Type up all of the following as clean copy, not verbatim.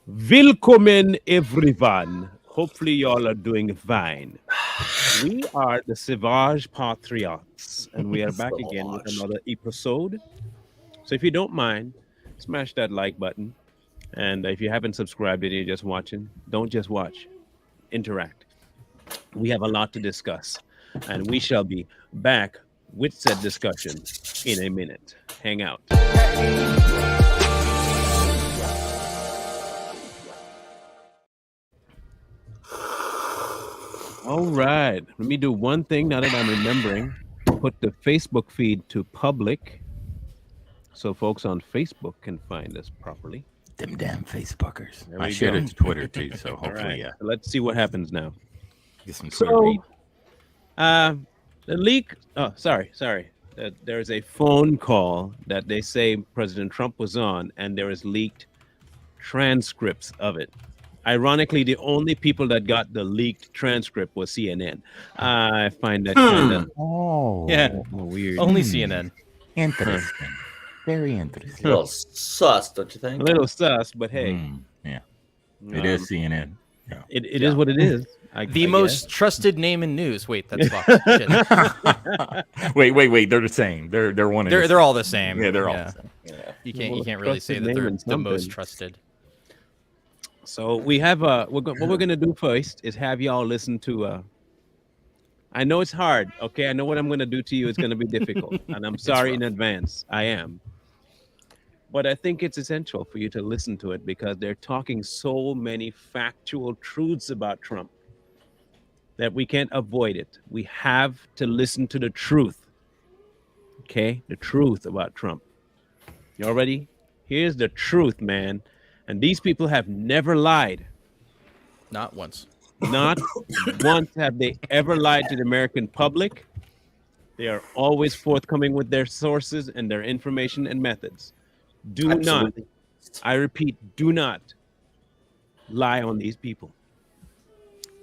Willkommen, everyone. Hopefully, y'all are doing fine. We are the Savage Patriots, and we are back again with another episode. So, if you don't mind, smash that like button. And if you haven't subscribed and you're just watching, don't just watch, interact. We have a lot to discuss, and we shall be back with said discussion in a minute. Hang out. All right. Let me do one thing now that I'm remembering. Put the Facebook feed to public so folks on Facebook can find us properly. Them damn Facebookers. There I we shared go. it to Twitter too, so All hopefully, right. So let's see what happens now. get some Twitter So, hate. the leak. Oh, sorry. There's a phone call that they say President Trump was on, and there is leaked transcripts of it. Ironically, the only people that got the leaked transcript was CNN. I find that kind of Oh, yeah weird. Only Hmm. CNN. Interesting. Very interesting. A little sus, don't you A think? little sus, but hey, Yeah, it is CNN. Yeah. It is what it is. The most trusted name in news. Wait, that's Fox. Shit. Wait. They're the same. They're one. And the They're all the same. Yeah, they're all the same. Yeah. You can't really say Trusted that name they're in the most something. trusted. So we have what we're gonna do first is have y'all listen to. I know it's hard. Okay, I know what I'm gonna do to you. It's gonna be difficult, and I'm sorry in advance. I am. But I think it's essential for you to listen to it because they're talking so many factual truths about Trump that we can't avoid it. We have to listen to the truth. Okay? The truth about Trump. Y'all ready? Here's the truth, man. And these people have never lied. Not once. Not once have they ever lied to the American public. They are always forthcoming with their sources and their information and methods. Do Absolutely. not, I repeat, do not lie on these people.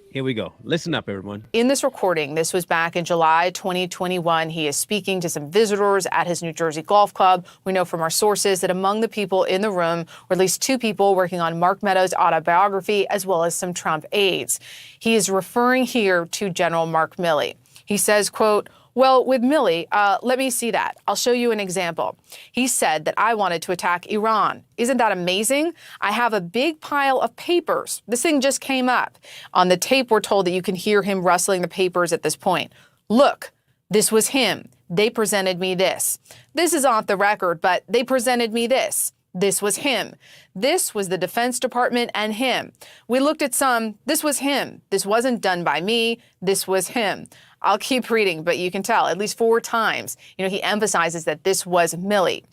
Here we go. Listen up, everyone. In this recording, this was back in July 2021, he is speaking to some visitors at his New Jersey golf club. We know from our sources that among the people in the room were at least two people working on Mark Meadows' autobiography, as well as some Trump aides. He is referring here to General Mark Milley. He says, quote, "Well, with Milley, let me see that. I'll show you an example. He said that I wanted to attack Iran. Isn't that amazing? I have a big pile of papers. This thing just came up. On the tape, we're told that you can hear him rustling the papers at this point. Look, this was him. They presented me this. This is off the record, but they presented me this. This was him. This was the Defense Department and him. We looked at some. This was him. This wasn't done by me. This was him." I'll keep reading, but you can tell at least 4 times, he emphasizes that this was Milley.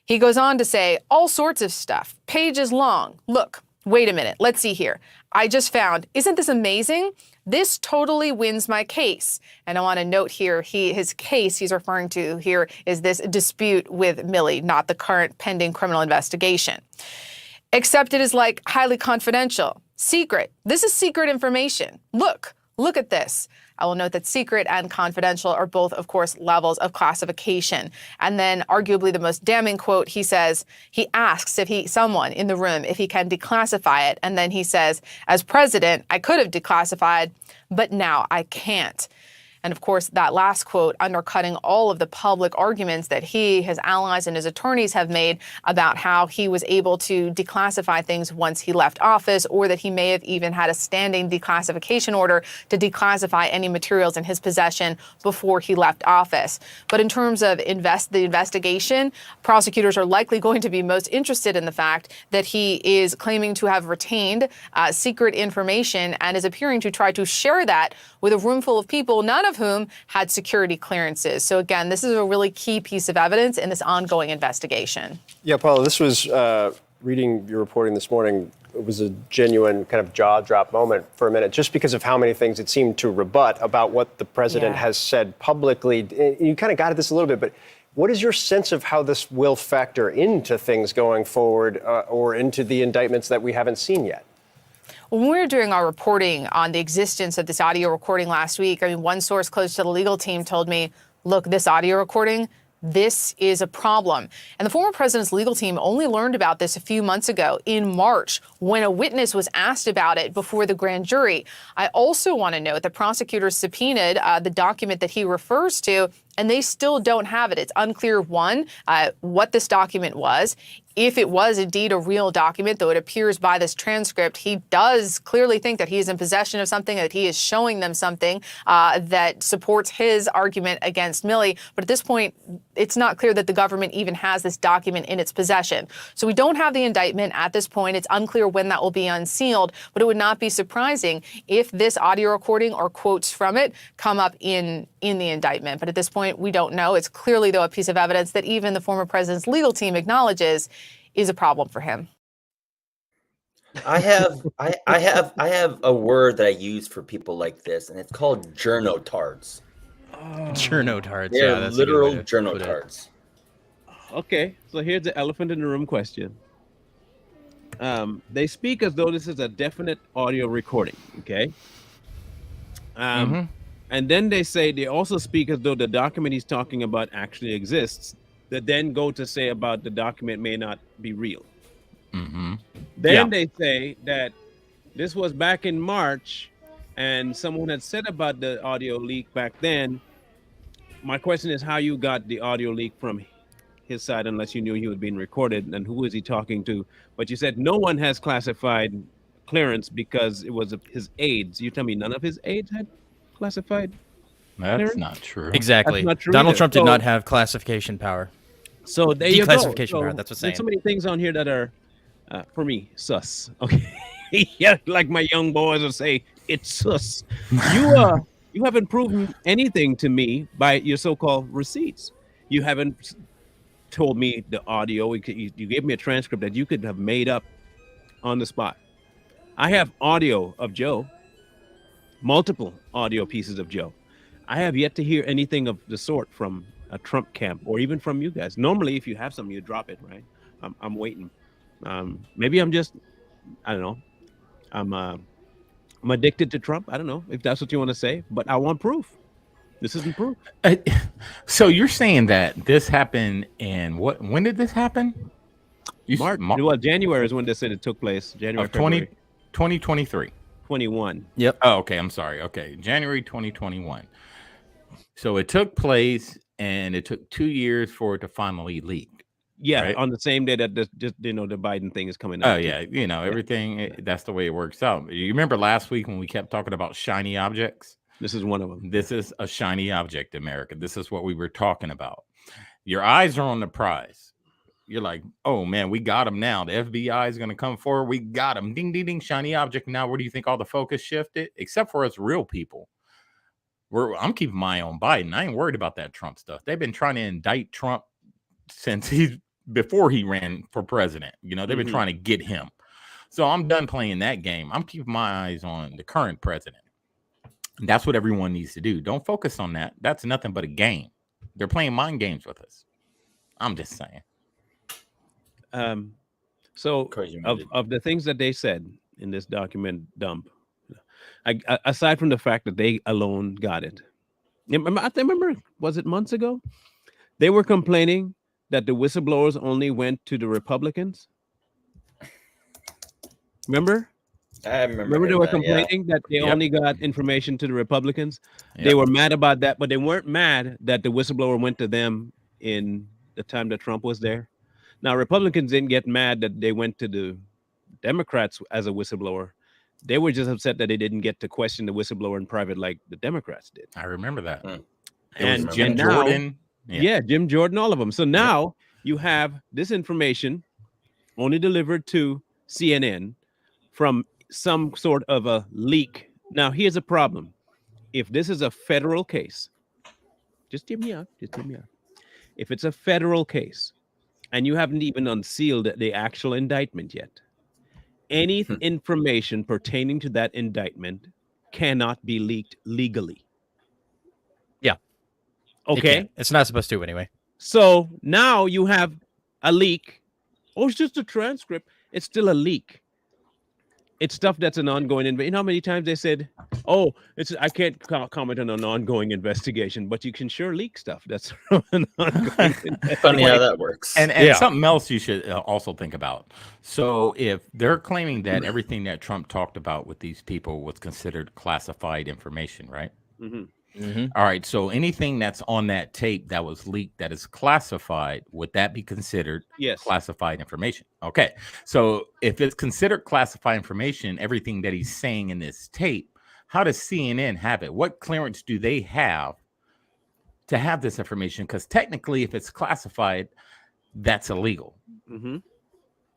He goes on to say all sorts of stuff, pages long. Look, wait a minute. Let's see here. I just found, isn't this amazing? This totally wins my case. And I want to note here, his case he's referring to here is this dispute with Milley, not the current pending criminal investigation. Except it is like highly confidential, secret. This is secret information. Look at this. I will note that secret and confidential are both, of course, levels of classification. And then arguably the most damning quote, he says, he asks someone in the room if he can declassify it. And then he says, as president, I could have declassified, but now I can't. And of course, that last quote undercutting all of the public arguments that he, his allies, and his attorneys have made about how he was able to declassify things once he left office, or that he may have even had a standing declassification order to declassify any materials in his possession before he left office. But in terms of the investigation, prosecutors are likely going to be most interested in the fact that he is claiming to have retained secret information and is appearing to try to share that with a room full of people, none of whom had security clearances. So again, this is a really key piece of evidence in this ongoing investigation. Yeah, Paula, this was, reading your reporting this morning, it was a genuine kind of jaw-drop moment for a minute, just because of how many things it seemed to rebut about what the president has said publicly. You kind of got at this a little bit, but what is your sense of how this will factor into things going forward or into the indictments that we haven't seen yet? When we were doing our reporting on the existence of this audio recording last week, one source close to the legal team told me, look, this audio recording, This is a problem. And the former president's legal team only learned about this a few months ago in March when a witness was asked about it before the grand jury. I also want to note that prosecutors subpoenaed the document that he refers to, and they still don't have it. It's unclear, one, what this document was. If it was indeed a real document, though it appears by this transcript, he does clearly think that he is in possession of something, that he is showing them something that supports his argument against Milley. But at this point, it's not clear that the government even has this document in its possession. So we don't have the indictment at this point. It's unclear when that will be unsealed, but it would not be surprising if this audio recording or quotes from it come up in the indictment. But at this point, we don't know. It's clearly, though, a piece of evidence that even the former president's legal team acknowledges is a problem for him. I have a word that I use for people like this, and it's called journotards. Journotards. They're Yeah, that's literal a good way to put it. journotards. Okay, so here's the elephant in the room question. They speak as though this is a definite audio recording, okay? And then they also speak as though the document he's talking about actually exists, that then go to say about the document may not be real. Then they say that this was back in March and someone had said about the audio leak back then. My question is how you got the audio leak from his side unless you knew he was being recorded, and who is he talking to? But you said no one has classified clearance because it was his aides. You tell me none of his aides had classified That's clearance? not true. Exactly. That's not true Donald either. Trump did So- not have classification power. So there you go. Declassification power, that's what's there's so saying. many things on here that are, for me, sus. Okay, yeah, like my young boys would say, it's sus. You haven't proven anything to me by your so-called receipts. You haven't told me the audio. You gave me a transcript that you could have made up on the spot. I have audio of Joe, multiple audio pieces of Joe. I have yet to hear anything of the sort from a Trump camp or even from you guys. Normally, if you have something, you drop it, right? I'm waiting. Maybe I'm just, I don't know. I'm addicted to Trump. I don't know if that's what you want to say, but I want proof. This isn't proof. So you're saying that this happened in what? When did this happen? March. Well, January is when they said it took place. January, of February 2023. 21. Yep. Oh, okay. I'm sorry. Okay. January 2021. So it took place and it took 2 years for it to finally leak. Yeah, right? on the same day that the Biden thing is coming Oh, out. yeah. Everything, that's the way it works out. You remember last week when we kept talking about shiny objects? This is one of them. This is a shiny object, America. This is what we were talking about. Your eyes are on the prize. You're like, oh, man, we got him now. The FBI is going to come forward. We got him. Ding, ding, ding, shiny object. Now, where do you think all the focus shifted? Except for us real people. I'm keeping my eye on Biden. I ain't worried about that Trump stuff. They've been trying to indict Trump since before he ran for president. They've been trying to get him. So I'm done playing that game. I'm keeping my eyes on the current president. And that's what everyone needs to do. Don't focus on that. That's nothing but a game. They're playing mind games with us. I'm just saying. So of the things that they said in this document dump, aside from the fact that they alone got it, I remember, was it months ago? They were complaining that the whistleblowers only went to the Republicans. Remember? I remember They were complaining that they only got information to the Republicans. Yep. They were mad about that, but they weren't mad that the whistleblower went to them in the time that Trump was there. Now, Republicans didn't get mad that they went to the Democrats as a whistleblower. They were just upset that they didn't get to question the whistleblower in private like the Democrats did. I remember that. And Jim now, Jordan. Yeah, Jim Jordan, all of them. So now you have this information only delivered to CNN from some sort of a leak. Now, here's a problem. If this is a federal case, just hear me out. If it's a federal case and you haven't even unsealed the actual indictment yet, any information pertaining to that indictment cannot be leaked legally. Yeah. Okay. It's not supposed to anyway. So now you have a leak. Oh, it's just a transcript. It's still a leak. it's stuff that's an ongoing. You know how many times they said, "Oh, I can't comment on an ongoing investigation," but you can sure leak stuff that's an ongoing investigation. Funny how that works. And Yeah. something else you should also think about. So if they're claiming that everything that Trump talked about with these people was considered classified information, right? Mhm. All right. So anything that's on that tape that was leaked that is classified, would that be considered Yes. classified information? Okay. So if it's considered classified information, everything that he's saying in this tape, how does CNN have it? What clearance do they have to have this information? Because technically, if it's classified, that's illegal. Mhm.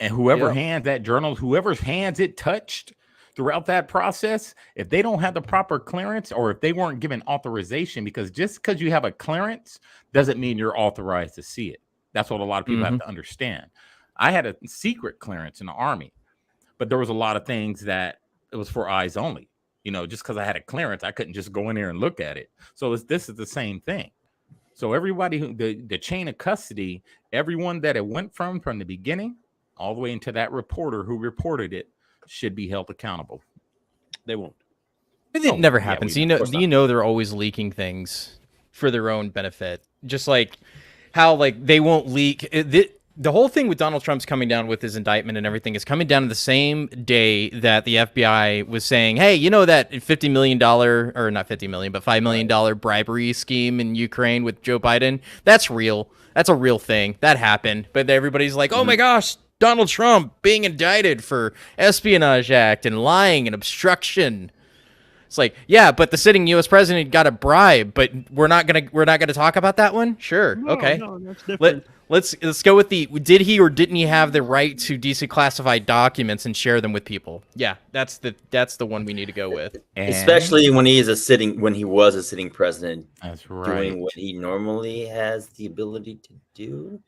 And whoever Yeah. hands that journal, whoever's hands it touched throughout that process, if they don't have the proper clearance or if they weren't given authorization, because just because you have a clearance doesn't mean you're authorized to see it. That's what a lot of people have to understand. I had a secret clearance in the Army, but there was a lot of things that it was for eyes only. You know, just because I had a clearance, I couldn't just go in there and look at it. So this is the same thing. So everybody who the chain of custody, everyone that it went from the beginning all the way into that reporter who reported it should be held accountable. They won't. It never yeah, happens. we You know. know, Of course you know, they're always leaking things for their own benefit. Just like how like they won't leak the whole thing with Donald Trump's coming down with his indictment and everything is coming down to the same day that the FBI was saying, hey, you know that $50 million or not 50 million, but $5 million bribery scheme in Ukraine with Joe Biden? That's real. That's a real thing. That happened. But everybody's like, oh my gosh, Donald Trump being indicted for Espionage Act and lying and obstruction. It's like, yeah, but the sitting U.S. president got a bribe, but we're not gonna talk about that one. Sure, okay. No, that's different. Let's go with did he or didn't he have the right to declassify documents and share them with people? Yeah, that's the one we need to go with. Especially when he was a sitting president, That's right. doing what he normally has the ability to do.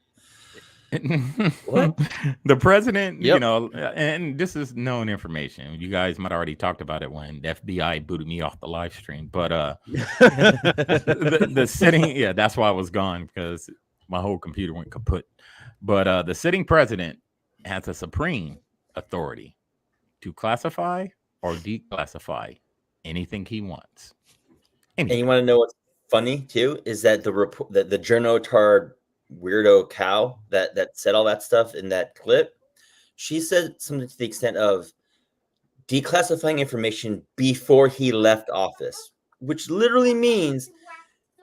What? The president, Yep. you know, and this is known information. You guys might already talked about it when the FBI booted me off the live stream. But the sitting, yeah, that's why I was gone, because my whole computer went kaput. But the sitting president has a supreme authority to classify or declassify anything he wants. And you want to know what's funny too is that the report that the journotard weirdo cow that said all that stuff in that clip, she said something to the extent of declassifying information before he left office, which literally means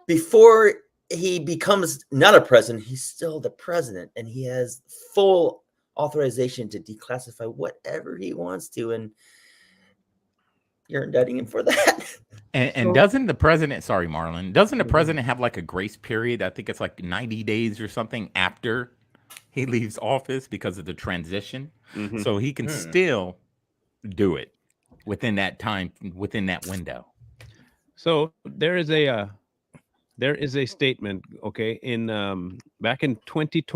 before he becomes not a president, he's still the president and he has full authorization to declassify whatever he wants to, and you're indicting him for that. And doesn't the president, sorry, Marlon, doesn't the president have like a grace period? I think it's like 90 days or something after he leaves office because of the transition. So he can still do it within that time, within that window. So there is a statement, okay, in back in 22,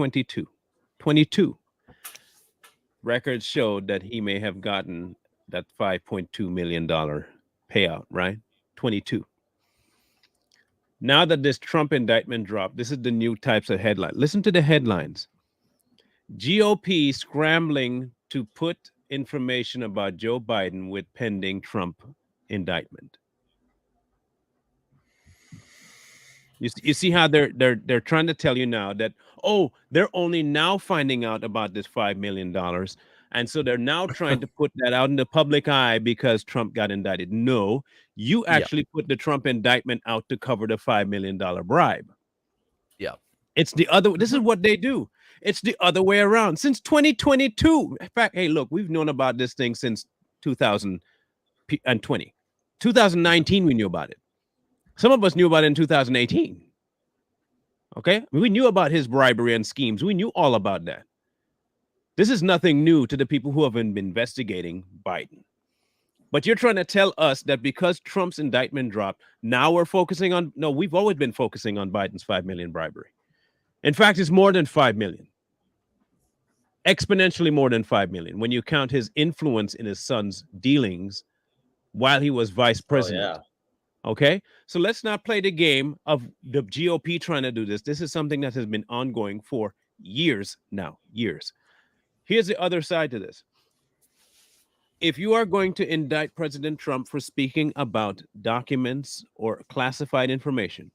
records showed that he may have gotten that $5.2 million payout, right? 22. Now that this Trump indictment dropped, this is the new types of headline. Listen to the headlines. GOP scrambling to put information about Joe Biden with pending Trump indictment. You see how they're trying to tell you now that, oh, they're only now finding out about this $5 million. And so they're now trying to put that out in the public eye because Trump got indicted. No, you actually put the Trump indictment out to cover the $5 million bribe. Yeah. It's the other. This is what they do. It's the other way around. Since 2022. In fact, hey, look, we've known about this thing since 2020. 2019, we knew about it. Some of us knew about it in 2018. Okay? We knew about his bribery and schemes. We knew all about that. This is nothing new to the people who have been investigating Biden. But you're trying to tell us that because Trump's indictment dropped, now we're focusing on, no, we've always been focusing on Biden's 5 million bribery. In fact, it's more than 5 million. Exponentially more than 5 million when you count his influence in his son's dealings while he was vice president. Oh, yeah. Okay, so let's not play the game of the GOP trying to do this. This is something that has been ongoing for years now, years. Here's the other side to this. if you are going to indict President Trump for speaking about documents or classified information,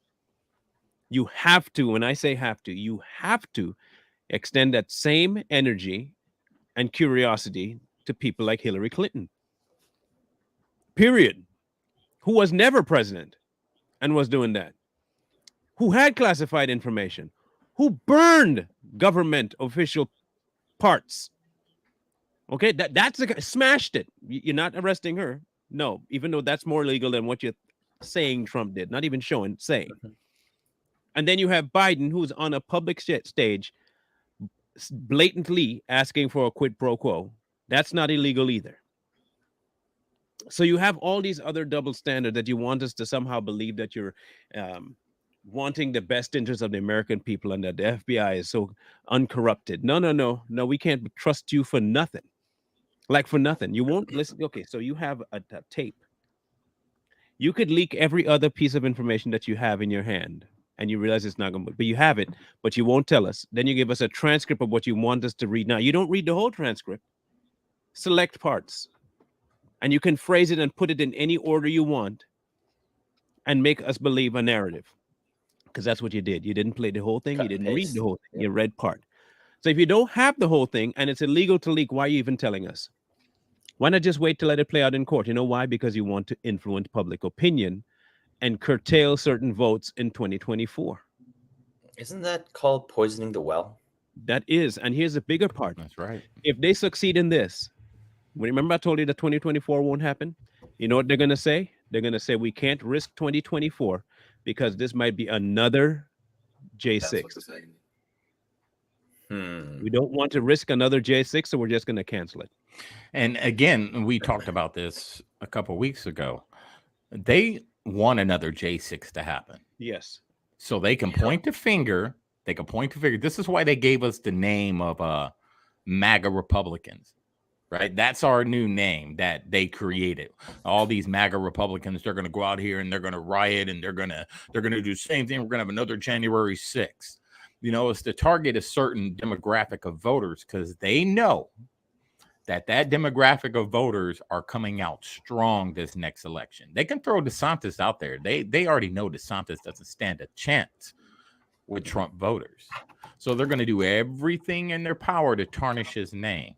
you have to, when I say have to, you have to extend that same energy and curiosity to people like Hillary Clinton. Period. Who was never president and was doing that. Who had classified information. Who burned government official parts. Okay, that's the smashed it. You're not arresting her. No, even though that's more legal than what you're saying Trump did. Not even showing, saying. And then you have Biden, who's on a public stage blatantly asking for a quid pro quo. That's not illegal either. So you have all these other double standards that you want us to somehow believe that you're wanting the best interests of the American people and that the FBI is so uncorrupted. No. We can't trust you for nothing. Like for nothing. You won't listen. Okay, so you have a tape. You could leak every other piece of information that you have in your hand and you realize it's not going to, but you have it, but you won't tell us. Then you give us a transcript of what you want us to read. Now, you don't read the whole transcript. Select parts. And you can phrase it and put it in any order you want and make us believe a narrative. Because that's what you did. You didn't play the whole thing. You didn't read the whole thing. You read part. So if you don't have the whole thing and it's illegal to leak, why are you even telling us? Why not just wait to let it play out in court? You know why? Because you want to influence public opinion and curtail certain votes in 2024. Isn't that called poisoning the well? That is. And here's the bigger part. That's right. If they succeed in this, remember I told you that 2024 won't happen? You know what they're going to say? They're going to say we can't risk 2024 because this might be another J6. We don't want to risk another J6, so we're just going to cancel it. And again, we talked about this a couple weeks ago. They want another J6 to happen. Yes. So they can point the finger. They can point the finger. This is why they gave us the name of MAGA Republicans, right? That's our new name that they created. All these MAGA Republicans, they're going to go out here and they're going to riot and they're going to do the same thing. We're going to have another January 6th. You know, it's to target a certain demographic of voters because they know that demographic of voters are coming out strong this next election. They can throw DeSantis out there. They already know DeSantis doesn't stand a chance with Trump voters. So they're going to do everything in their power to tarnish his name.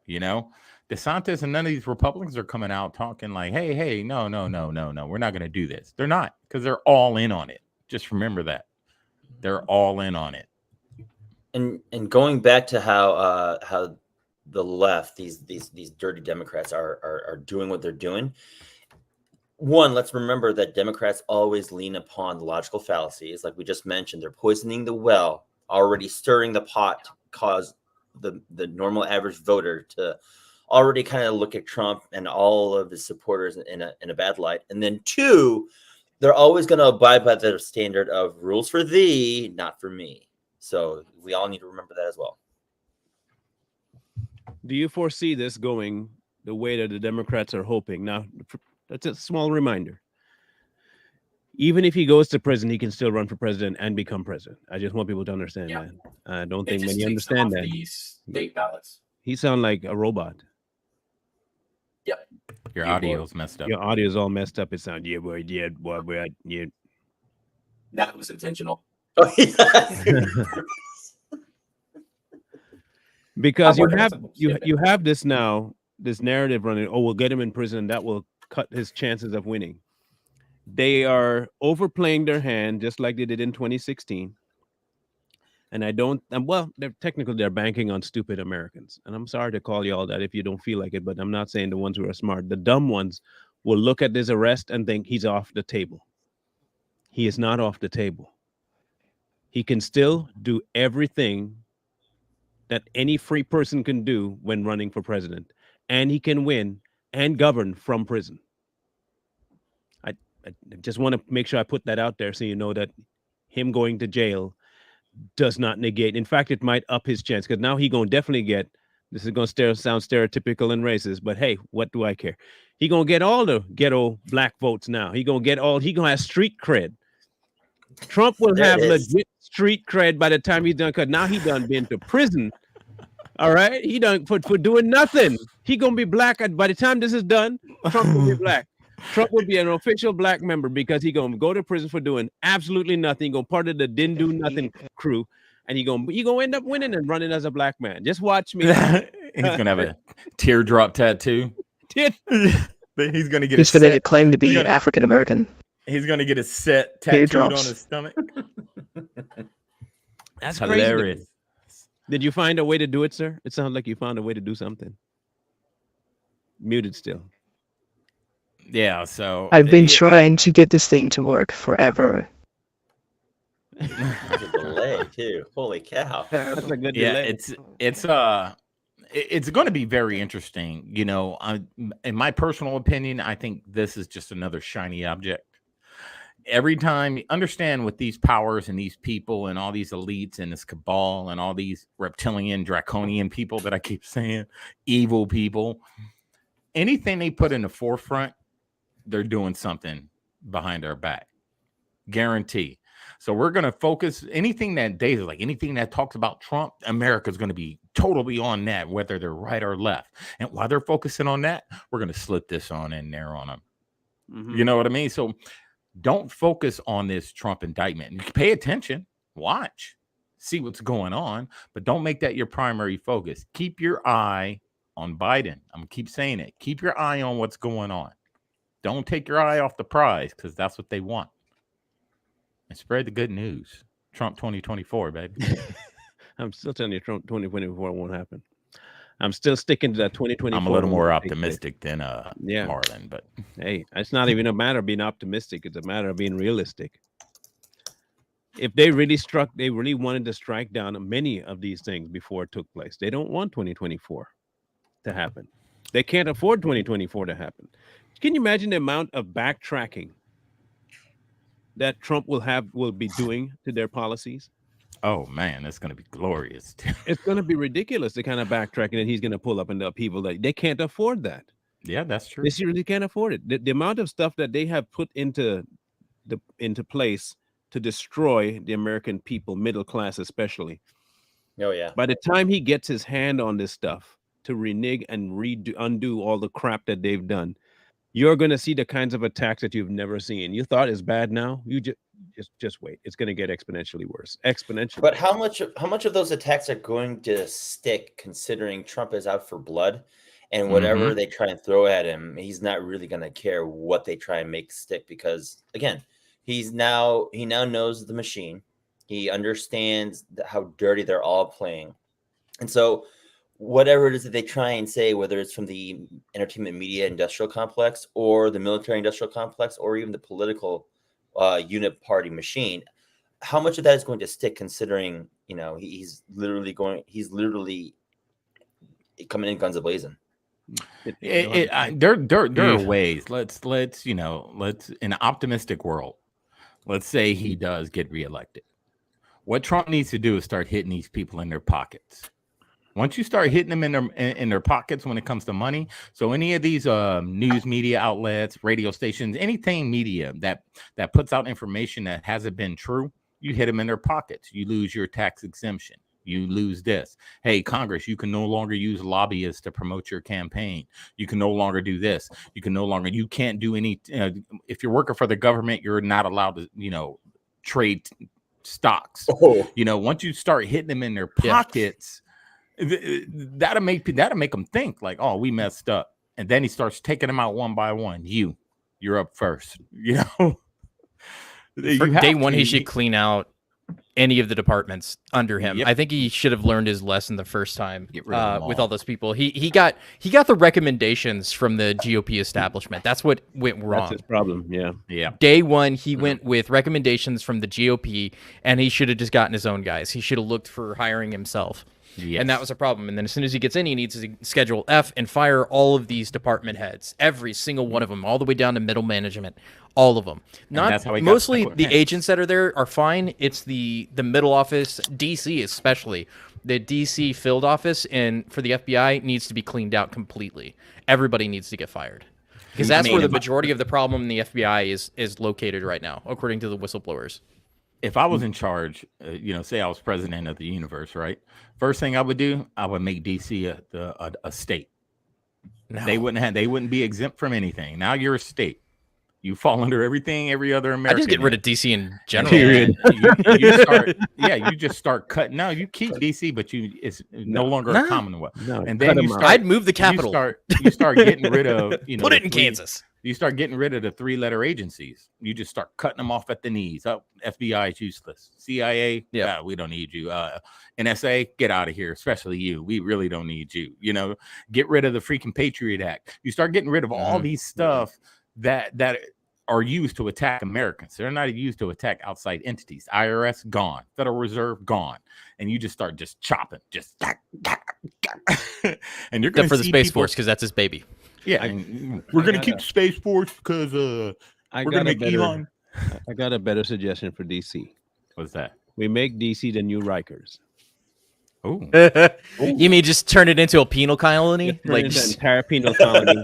You know, DeSantis and none of these Republicans are coming out talking like, hey, no, we're not going to do this. They're not, because they're all in on it. Just remember that. They're all in on it. And going back to how the left, these dirty Democrats are doing what they're doing. One, let's remember that Democrats always lean upon the logical fallacies. Like we just mentioned, they're poisoning the well, already stirring the pot to cause the normal average voter to already kind of look at Trump and all of his supporters in a bad light. And then two, they're always going to abide by their standard of rules for thee, not for me. So we all need to remember that as well. Do you foresee this going the way that the Democrats are hoping? Now, that's a small reminder. Even if he goes to prison, he can still run for president and become president. I just want people to understand that. I don't think many understand that. These state ballots. He sounds like a robot. Yep. Your audio's messed up. Your audio's all messed up. It sounds, yeah. That was intentional. Oh, yeah. Because you have this now, this narrative running. Oh, we'll get him in prison. That will cut his chances of winning. They are overplaying their hand, just like they did in 2016. And they're banking on stupid Americans. And I'm sorry to call you all that if you don't feel like it, but I'm not saying the ones who are smart. The dumb ones will look at this arrest and think he's off the table. He is not off the table. He can still do everything that any free person can do when running for president. And he can win and govern from prison. I just want to make sure I put that out there so you know that him going to jail does not negate. In fact, it might up his chance because now he going to definitely get, this is going to sound stereotypical and racist, but hey, what do I care? He going to get all the ghetto black votes now. He going to have street cred. Trump will have legit street cred by the time he's done, because now he done been to prison. All right, he done for doing nothing. He gonna be black by the time this is done. Trump will be black. Trump will be an official black member because he gonna go to prison for doing absolutely nothing. He gonna part of the didn't do nothing crew, and he gonna end up winning and running as a black man. Just watch me. He's gonna have a teardrop tattoo. He's gonna get. He's going to claim to be African American. He's gonna get a set tattooed on his stomach. That's hilarious. Crazy. Did you find a way to do it, sir? It sounds like you found a way to do something. Muted still. Yeah, so I've been trying to get this thing to work forever. There's a delay too. Holy cow! That's a good yeah, delay. it's going to be very interesting. You know, in my personal opinion, I think this is just another shiny object. Every time, understand with these powers and these people and all these elites and this cabal and all these reptilian, draconian people that I keep saying, evil people, anything they put in the forefront, they're doing something behind our back. Guarantee. So we're going to focus anything that talks about Trump, America's going to be totally on that, whether they're right or left. And while they're focusing on that, we're going to slip this on in there on them. Mm-hmm. You know what I mean? So don't focus on this Trump indictment. Pay attention, watch, see what's going on, but don't make that your primary focus. Keep your eye on Biden. I'm going to keep saying it. Keep your eye on what's going on. Don't take your eye off the prize because that's what they want. And spread the good news. Trump 2024, baby. I'm still telling you, Trump 2024 won't happen. I'm still sticking to that 2024. I'm a little more optimistic than Marlon, but hey, it's not even a matter of being optimistic. It's a matter of being realistic. If they really wanted to strike down many of these things before it took place. They don't want 2024 to happen. They can't afford 2024 to happen. Can you imagine the amount of backtracking that Trump will be doing to their policies? Oh man, that's going to be glorious. It's going to be ridiculous, the kind of backtracking that he's going to pull up into people that they can't afford that. Yeah, that's true. They seriously can't afford it. The amount of stuff that they have put into place to destroy the American people, middle class especially. Oh yeah. By the time he gets his hand on this stuff to renege and undo all the crap that they've done, you're going to see the kinds of attacks that you've never seen. You thought it's bad now. You just wait. It's going to get exponentially worse. Exponentially. But how much of those attacks are going to stick, considering Trump is out for blood, and whatever they try and throw at him, he's not really going to care what they try and make stick, because again, he now knows the machine. He understands how dirty they're all playing, and so whatever it is that they try and say, whether it's from the entertainment media industrial complex or the military industrial complex or even the political unit party machine, how much of that is going to stick, considering, you know, he's literally coming in guns a-blazing. There are ways. Let's in an optimistic world, let's say he does get reelected. What Trump needs to do is start hitting these people in their pockets. Once you start hitting them in their pockets when it comes to money, so any of these news media outlets, radio stations, anything media that puts out information that hasn't been true, you hit them in their pockets. You lose your tax exemption. You lose this. Hey, Congress, you can no longer use lobbyists to promote your campaign. You can no longer do this. You can't do any. If you're working for the government, you're not allowed to, trade stocks. Once you start hitting them in their pockets. That'll make them think like, oh, we messed up, and then he starts taking them out one by one. You're up first. Day one, he should clean out any of the departments under him. Yep. I think he should have learned his lesson the first time. Get rid of them with all. all those people. He got the recommendations from the GOP establishment. That's what went wrong. That's his problem. Yeah. Day one, he went with recommendations from the GOP, and he should have just gotten his own guys. He should have looked for hiring himself. Yes. And that was a problem. And then as soon as he gets in, he needs to schedule F and fire all of these department heads, every single one of them, all the way down to middle management, all of them. That's how he got Mostly stuck with the Pence. agents that are there are fine. It's the middle office, DC especially. The DC field office and for the FBI needs to be cleaned out completely. Everybody needs to get fired. Because that's where the majority of the problem in the FBI is located right now, according to the whistleblowers. if I was in charge, say I was president of the universe, right? First thing I would do, I would make DC a state. No. They wouldn't be exempt from anything. Now you're a state. You fall under everything every other American. I just get rid of DC in general. Period. You just start cutting. No, you keep DC, but it's no longer a Commonwealth. No, and then I'd move the capital. You start getting rid of put it in Kansas. You start getting rid of the 3-letter agencies. You just start cutting them off at the knees. Oh, FBI is useless. CIA, we don't need you. NSA, get out of here, especially you. We really don't need you. Get rid of the freaking Patriot Act. You start getting rid of all these stuff that are used to attack Americans. They're not used to attack outside entities. IRS gone, Federal Reserve gone, and you just start chopping, and you're going for the Space Force because that's his baby. Yeah, we're going to keep Space Force because we're going to make Elon. I got a better suggestion for DC. What's that? We make DC the new Rikers. Oh, you mean just turn it into a penal colony? Like the entire penal colony.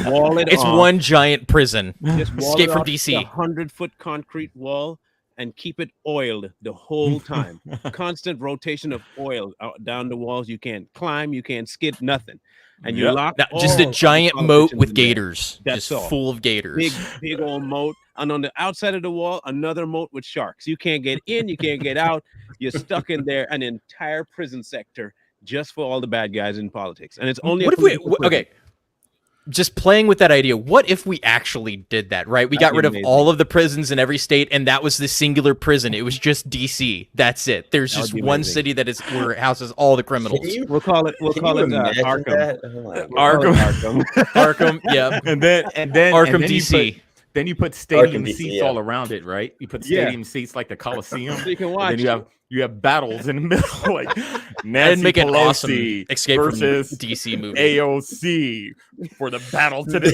Wall it it's off. one giant prison. Just escape from DC. 100-foot concrete wall and keep it oiled the whole time. Constant rotation of oil down the walls. You can't climb, you can't skid, nothing. And you lock just a giant moat with gators. That's just full of gators. Big old moat. And on the outside of the wall, another moat with sharks. You can't get in, you can't get out. You're stuck in there, an entire prison sector just for all the bad guys in politics. And it's only just playing with that idea. What if we actually did that, right? We got rid of all of the prisons in every state, and that was the singular prison. It was just DC. That's it. There's just one city where it houses all the criminals. We'll call it Arkham. Arkham, yeah. And then Arkham, DC. Then you put stadium seats all around it, right? You put stadium seats like the Coliseum. So you can watch. And then you have battles in the middle, like Nancy make an Pelosi awesome Escape versus from DC movie. AOC for the battle to the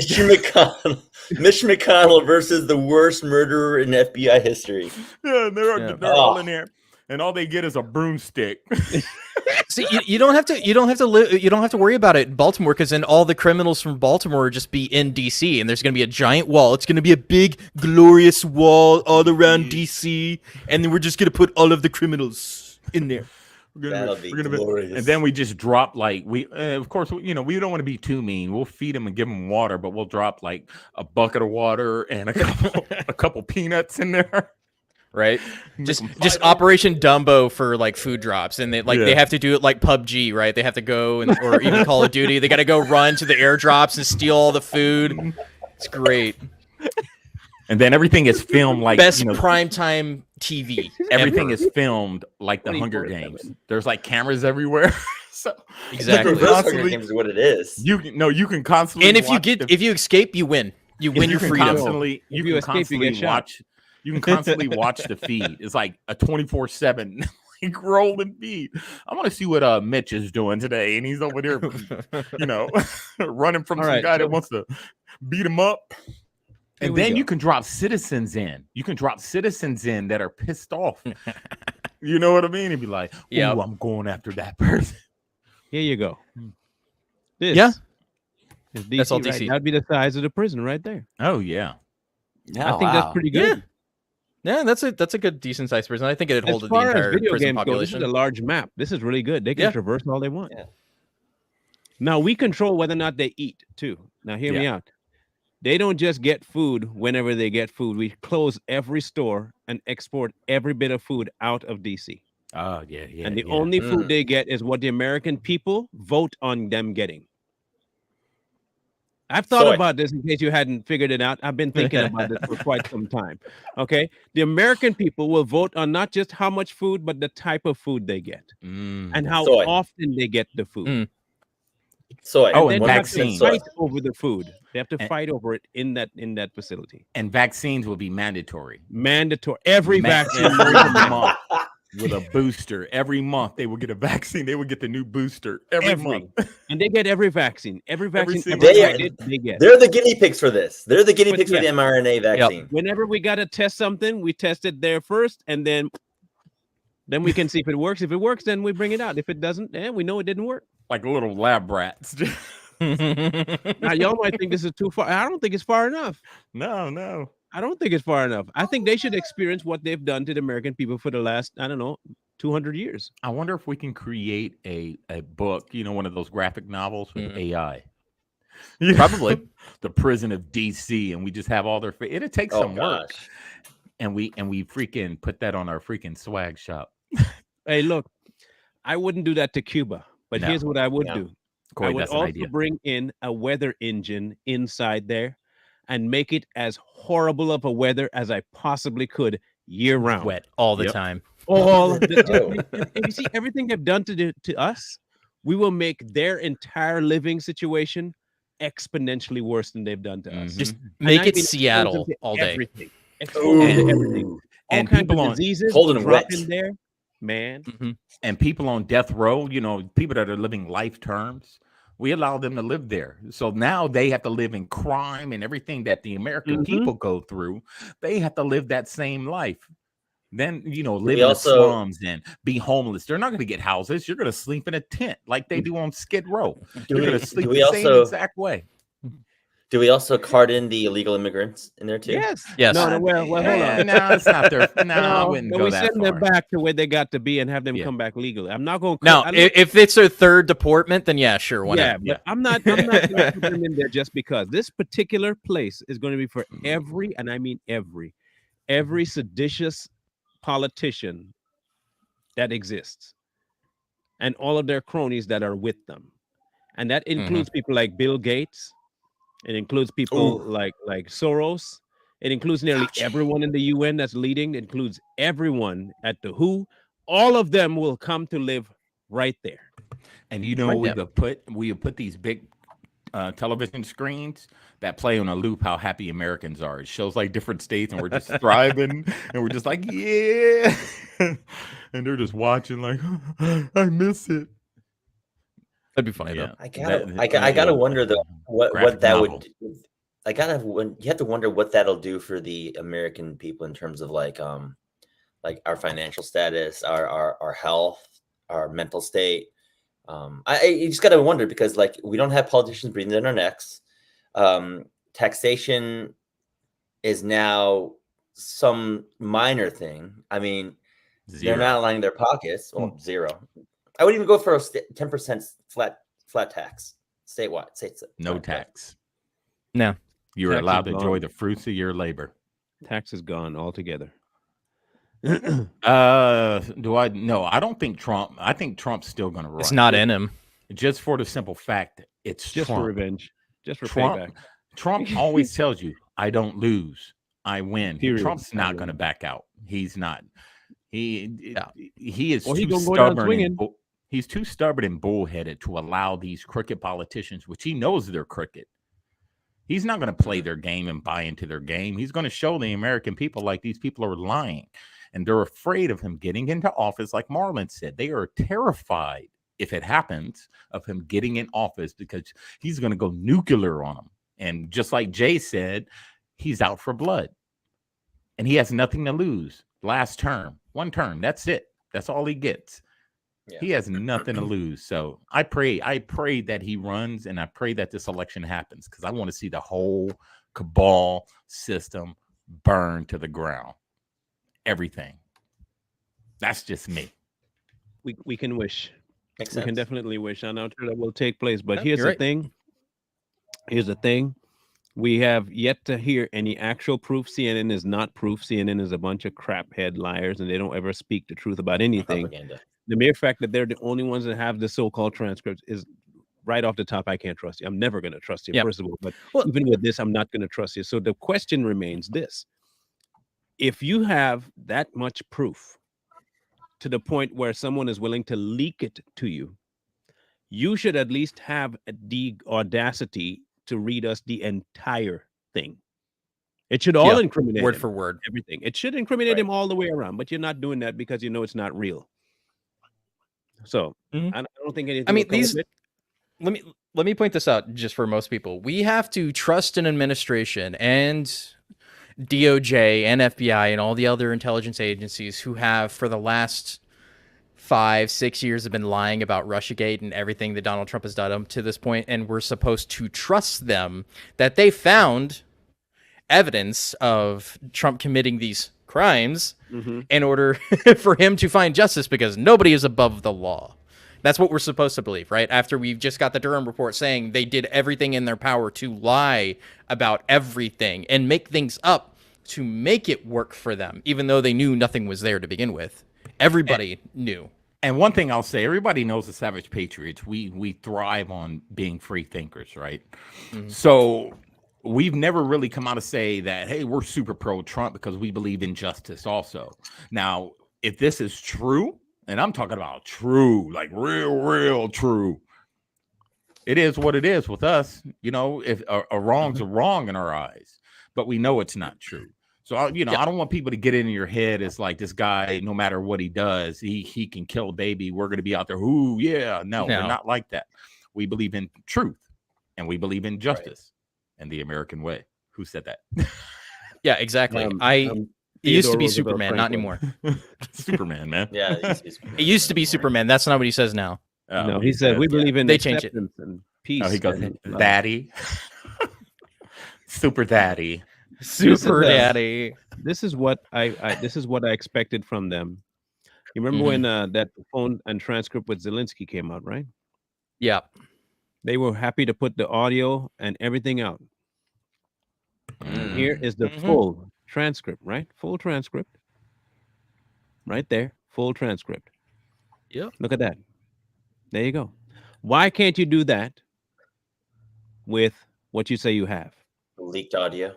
Mitch McConnell versus the worst murderer in FBI history. Yeah, they're all in there, and all they get is a broomstick. See, you don't have to worry about it in Baltimore because then all the criminals from Baltimore will just be in DC, and there's going to be a giant wall. It's going to be a big, glorious wall all around DC, and then we're just going to put all of the criminals in there. That'll be glorious. And then we just drop of course, we don't want to be too mean. We'll feed them and give them water, but we'll drop like a bucket of water and a couple peanuts in there. Right, just Operation Dumbo for like food drops, and they have to do it like PUBG, right? They have to go or even Call of Duty. They got to go run to the airdrops and steal all the food. It's great. And then everything is filmed like best primetime TV. Everything is filmed like the Hunger Games. There's like cameras everywhere. So exactly, Hunger Games is what it is. You can constantly. And if you escape, you win. You win your freedom. You can constantly watch the feed. It's like a 24/7 like rolling feed. I want to see what Mitch is doing today, and he's over there, running from some guy that wants to beat him up. And then you can drop citizens in. You can drop citizens in that are pissed off. You know what I mean? And be like, "Oh, I'm going after that person." Here you go. That's all DC. Right? That'd be the size of the prison right there. Oh yeah. I think that's pretty good. Yeah, that's a good decent sized prison. I think it'd hold the entire video prison games population. This is a large map. This is really good. They can traverse all they want. Yeah. Now we control whether or not they eat too. Now hear me out. They don't just get food whenever they get food. We close every store and export every bit of food out of DC. Oh yeah. And the only food they get is what the American people vote on them getting. I've thought about this in case you hadn't figured it out. I've been thinking about this for quite some time. Okay. The American people will vote on not just how much food, but the type of food they get and how often they get the food. Soy. And then they have to fight over the food. They have to fight over it in that facility. And vaccines will be mandatory. Every vaccine month with a booster. Every month they will get a vaccine. They will get the new booster every month. And they get every vaccine. Every vaccine they get. They're the guinea pigs for this. They're the guinea pigs for the mRNA vaccine. Yep. Whenever we got to test something, we test it there first, and then we can see if it works. If it works, then we bring it out. If it doesn't, we know it didn't work. Like little lab rats. Now, y'all might think this is too far. I don't think it's far enough. No. I don't think it's far enough. I think they should experience what they've done to the American people for the last, I don't know, 200 years. I wonder if we can create a book, one of those graphic novels with AI. Probably. The prison of DC, and we just have all their it'll take Oh some work. gosh. And we freaking put that on our freaking swag shop. Hey, look, I wouldn't do that to Cuba, but No. here's what I would No. do. Corey, I would that's an also idea. bring in a weather engine inside there and make it as horrible of a weather as I possibly could year round. Wet all the Yep. time. All Oh. and you see everything they've done to us, we will make their entire living situation exponentially worse than they've done to us. Just Mhm. And make I it mean, expose them Seattle to all day. Everything. Expose them to Ooh. everything. All And kinds people of on diseases Cold and drop wet. in there, man. and people on death row, people that are living life terms, we allow them to live there. So now they have to live in crime and everything that the American Mhm. people go through. They have to live that same life. Then, live We in the also- slums and be homeless. They're not going to get houses. You're going to sleep in a tent like they do on Skid Row. You're going to sleep we the same also- exact way. Do we also card in the illegal immigrants in there too? Yes. Yes. No, well, hold on. No, it's not their. No, I wouldn't but go we that send them far. back to where they got to be and have them Yeah. come back legally. I'm not going to. Now, if it's a third deportment, then yeah, sure, yeah, whatever. but I'm not going to put them in there just because this particular place is going to be for every, and I mean every seditious politician that exists, and all of their cronies that are with them, and that includes people like Bill Gates. It includes people like Soros. It includes nearly everyone in the UN that's leading. It includes everyone at the WHO. All of them will come to live right there. And Right, we have put these big television screens that play on a loop how happy Americans are. It shows like different states, and we're just thriving, and we're just like, yeah, and they're just watching like, I miss it. That'd be funny though. I gotta wonder though what graphic that novel. would. You have to wonder what that'll do for the American people in terms of like our financial status, our health, our mental state. You just gotta wonder because like we don't have politicians breathing down our necks. Taxation is now some minor thing. I mean, Zero. they're not lining their pockets. Well, zero. I would even go for a 10% flat tax statewide. No tax. No. You're Tax is allowed to enjoy gone. the fruits of your labor. Tax is gone altogether. Do I? No, I don't think Trump. I think Trump's still going to run. It's not in him. Just for the simple fact that it's Just Trump. for revenge. Just for Trump. payback. Trump always tells you, "I don't lose, I win." Period. Trump's I not win. going to back out. He's not. He is Well, he too gonna go down stubborn. swinging. He's too stubborn and bullheaded to allow these crooked politicians, which he knows they're crooked. He's not going to play their game and buy into their game. He's going to show the American people like these people are lying. And they're afraid of him getting into office. Like Marlon said, they are terrified, if it happens, of him getting in office because he's going to go nuclear on them. And just like Jay said, he's out for blood. And he has nothing to lose. Last term, one term, that's it. That's all he gets. Yeah. He has nothing to lose. So I pray that he runs, and I pray that this election happens because I want to see the whole cabal system burn to the ground. Everything. That's just me. We can wish. Makes We sense. can definitely wish. I'm not sure that will take place. But Yeah, here's you're the right. thing. Here's the thing. We have yet to hear any actual proof. CNN is not proof. CNN is a bunch of craphead liars, and they don't ever speak the truth about anything. Propaganda. The mere fact that they're the only ones that have the so-called transcripts is right off the top. I can't trust you. I'm never going to trust you, Yep. first of all. But Well- even with this, I'm not going to trust you. So the question remains this. If you have that much proof to the point where someone is willing to leak it to you, you should at least have the audacity to read us the entire thing. It should all Yeah, incriminate Word him, for word. everything. It should incriminate Right. him all the way around, but you're not doing that because you know it's not real. So Mhm. I don't think anything. I mean, will come of these- it. Let me point this out just for most people. We have to trust an administration and DOJ and FBI and all the other intelligence agencies who have for the last 5-6 years have been lying about Russiagate and everything that Donald Trump has done up to this point, and we're supposed to trust them that they found evidence of Trump committing these crimes Mm-hmm. in order for him to find justice, because nobody is above the law. That's what we're supposed to believe, right? After we've just got the Durham report saying they did everything in their power to lie about everything and make things up to make it work for them, even though they knew nothing was there to begin with. Everybody knew. And one thing I'll say, everybody knows the Savage Patriots. We thrive on being free thinkers, right? Mhm. So we've never really come out to say that, hey, we're super pro Trump because we believe in justice also. Now, if this is true, and I'm talking about true, like real true, it is what it is with us. You know, if a wrong's a wrong in our eyes, but we know it's not true. So, I don't want people to get in your head. It's like this guy, no matter what he does, he can kill a baby. We're going to be out there. Ooh, yeah. No, we're not like that. We believe in truth and we believe in justice and the American way. Who said that? Yeah, exactly. It used to be Superman, not anymore. Superman, man. Yeah, It used to be Superman. That's not what he says now. No, he said we believe in They changed it. acceptance and peace. Oh, he goes, and love. Daddy. Super Daddy. Super Daddy. This is what I expected from them. You remember when that phone and transcript with Zelensky came out, right? Yeah. They were happy to put the audio and everything out. Here is the full transcript, right? Full transcript. Right there. Full transcript. Yep. Look at that. There you go. Why can't you do that with what you say you have? Leaked audio.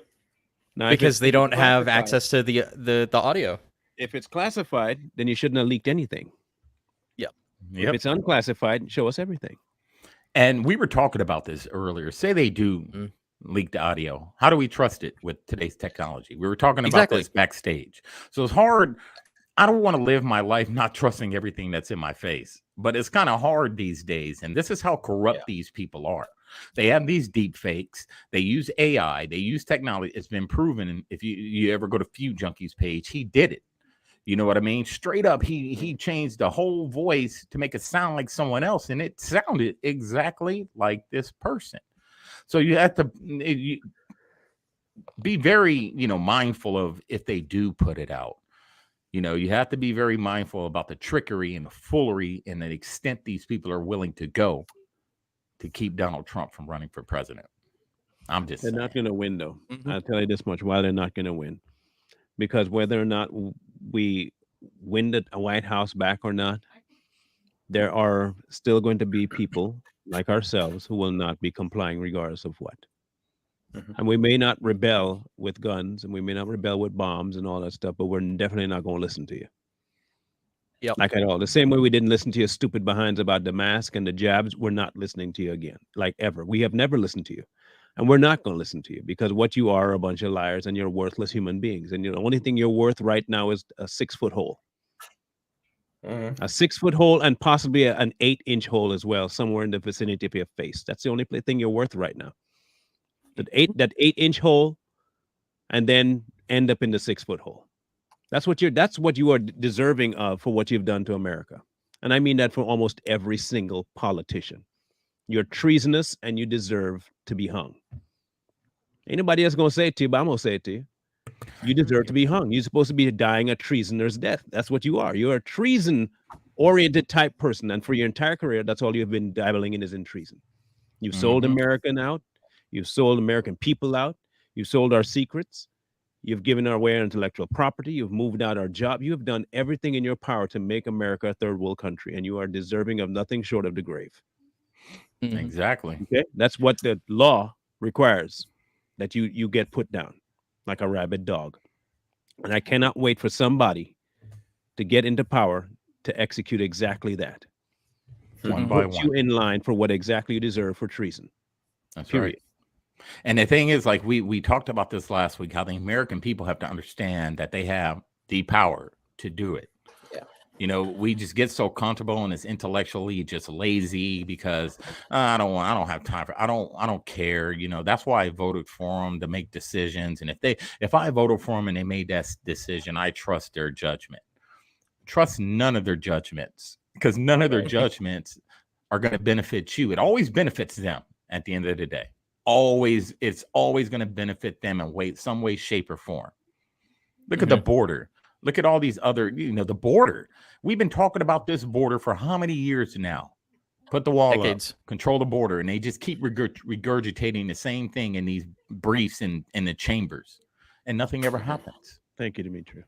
Now, Because they don't have classified- access to the audio. If it's classified, then you shouldn't have leaked anything. Yep. If it's unclassified, show us everything. And we were talking about this earlier. Say they do leak the audio. How do we trust it with today's technology? We were talking about this backstage. So it's hard. I don't want to live my life not trusting everything that's in my face, but it's kind of hard these days. And this is how corrupt these people are. They have these deep fakes. They use AI. They use technology. It's been proven. And if you ever go to Few Junkies page, he did it. You know what I mean? Straight up, he changed the whole voice to make it sound like someone else, and it sounded exactly like this person. So you have to be very, mindful of if they do put it out. You have to be very mindful about the trickery and the foolery and the extent these people are willing to go to keep Donald Trump from running for president. I'm just They're saying. not going to win, though. I'll tell you this much: why they're not going to win, because whether or not we win the White House back or not, there are still going to be people like ourselves who will not be complying regardless of what. And we may not rebel with guns and we may not rebel with bombs and all that stuff, but we're definitely not going to listen to you. Yep. Like at all. The same way we didn't listen to your stupid behinds about the mask and the jabs, we're not listening to you again, like ever. We have never listened to you. And we're not going to listen to you because what you are a bunch of liars and you're worthless human beings. And the only thing you're worth right now is a 6-foot hole. A 6-foot hole and possibly an 8-inch hole as well, somewhere in the vicinity of your face. That's the only thing you're worth right now. That 8-inch hole, and then end up in the 6-foot hole. That's what you are deserving of for what you've done to America. And I mean that for almost every single politician. You're treasonous and you deserve to be hung. Ain't nobody else gonna say it to you, but I'm gonna say it to you. You deserve to be hung. You're supposed to be dying a treasoner's death. That's what you are. You're a treason-oriented type person, and for your entire career, that's all you've been dabbling in is in treason. You've sold America out. You've sold American people out. You've sold our secrets. You've given away our intellectual property. You've moved out our job. You have done everything in your power to make America a third world country, and you are deserving of nothing short of the grave. Exactly. Okay, that's what the law requires, that you get put down like a rabid dog. And I cannot wait for somebody to get into power to execute exactly that. One by Put one. you in line for what exactly you deserve for treason. That's Period. right. And the thing is, like we talked about this last week, how the American people have to understand that they have the power to do it. Yeah. We just get so comfortable and it's intellectually just lazy because I don't have time for, I don't care. That's why I voted for them to make decisions. And if I voted for them and they made that decision, I trust their judgment. Trust none of their judgments, because none of their judgments are going to benefit you. It always benefits them at the end of the day. always going to benefit them in some way, shape, or form. Look at the border. Look at all these other, the border. We've been talking about this border for how many years now? Put the wall Decades. up, control the border, and they just keep regurgitating the same thing in these briefs in the chambers, and nothing ever happens. Thank you, Dimitri.